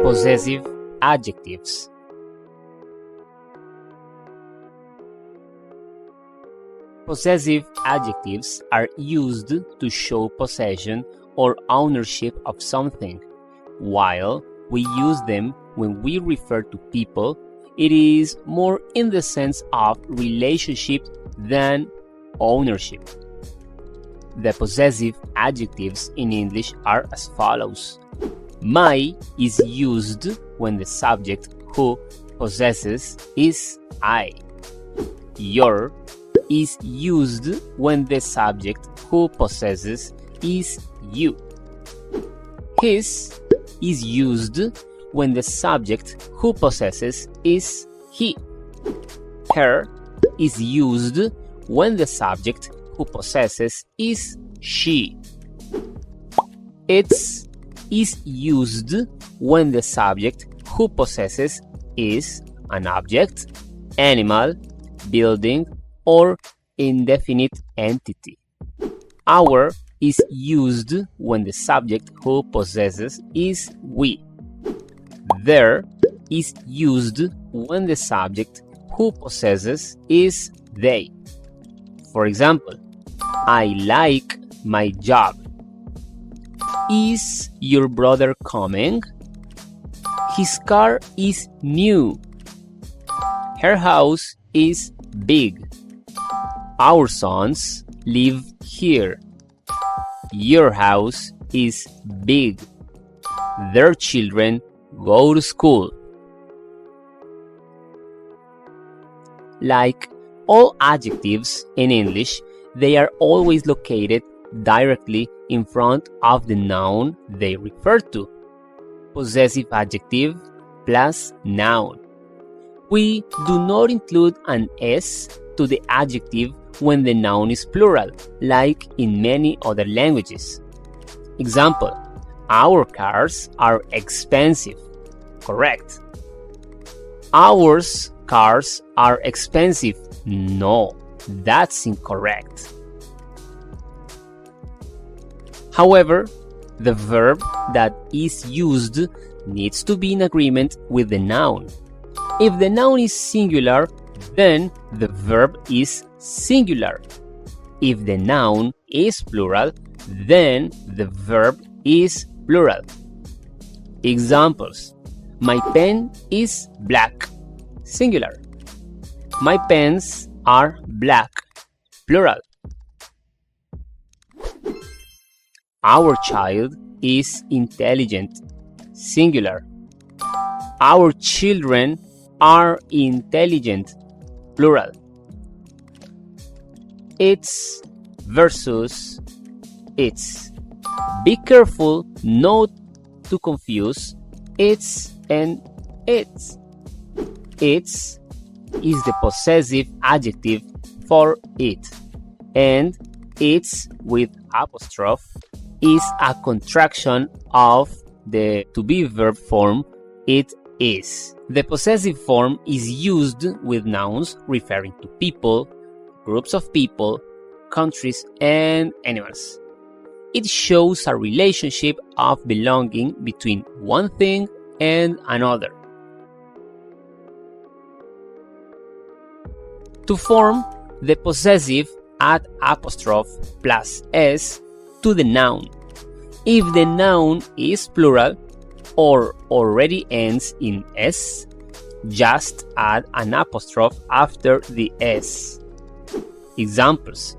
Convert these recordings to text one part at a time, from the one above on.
Possessive adjectives. Possessive adjectives are used to show possession or ownership of something. While we use them when we refer to people, it is more in the sense of relationship than ownership. The possessive adjectives in English are as follows. My is used when the subject who possesses is I. Your is used when the subject who possesses is you. His is used when the subject who possesses is he. Her is used when the subject who possesses is she. Its is used when the subject who possesses is an object, animal, building, or indefinite entity. Our is used when the subject who possesses is we. Their is used when the subject who possesses is they. For example, I like my job. Is your brother coming? His car is new. Her house is big. Our sons live here. Your house is big. Their children go to school. Like all adjectives in English, they are always located directly in front of the noun they refer to. Possessive adjective plus noun. We do not include an S to the adjective when the noun is plural, like in many other languages. Example, our cars are expensive. Correct. Our cars are expensive. No, that's incorrect. However, the verb that is used needs to be in agreement with the noun. If the noun is singular, then the verb is singular. If the noun is plural, then the verb is plural. Examples: my pen is black, singular. My pens are black, plural. Our child is intelligent, singular. Our children are intelligent, plural. It's versus its. Be careful not to confuse it's and its. Its is the possessive adjective for it, and its with apostrophe is a contraction of the to-be verb form it is. The possessive form is used with nouns referring to people, groups of people, countries, and animals. It shows a relationship of belonging between one thing and another. To form the possessive, add apostrophe plus s to the noun. If the noun is plural or already ends in s, just add an apostrophe after the s. Examples: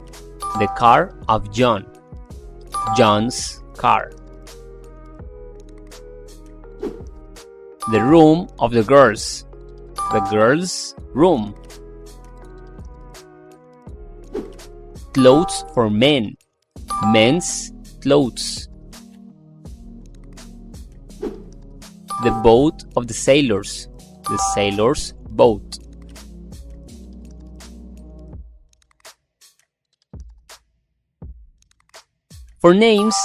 the car of John, John's car. The room of the girls, the girls' room. Clothes for men, men's clothes. The boat of the sailors, the sailors' boat. For names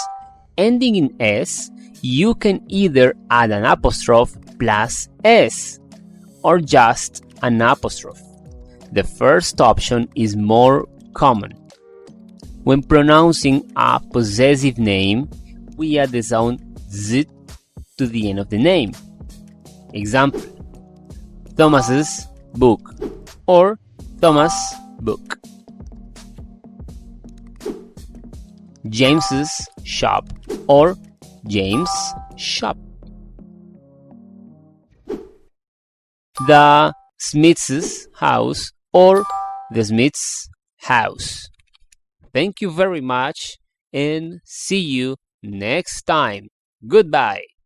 ending in s, you can either add an apostrophe plus s or just an apostrophe. The first option is more common. When pronouncing a possessive name, we add the sound z to the end of the name. Example: Thomas's book or Thomas' book. James's shop or James' shop. The Smith's house or the Smith's house. Thank you very much and see you next time. Goodbye.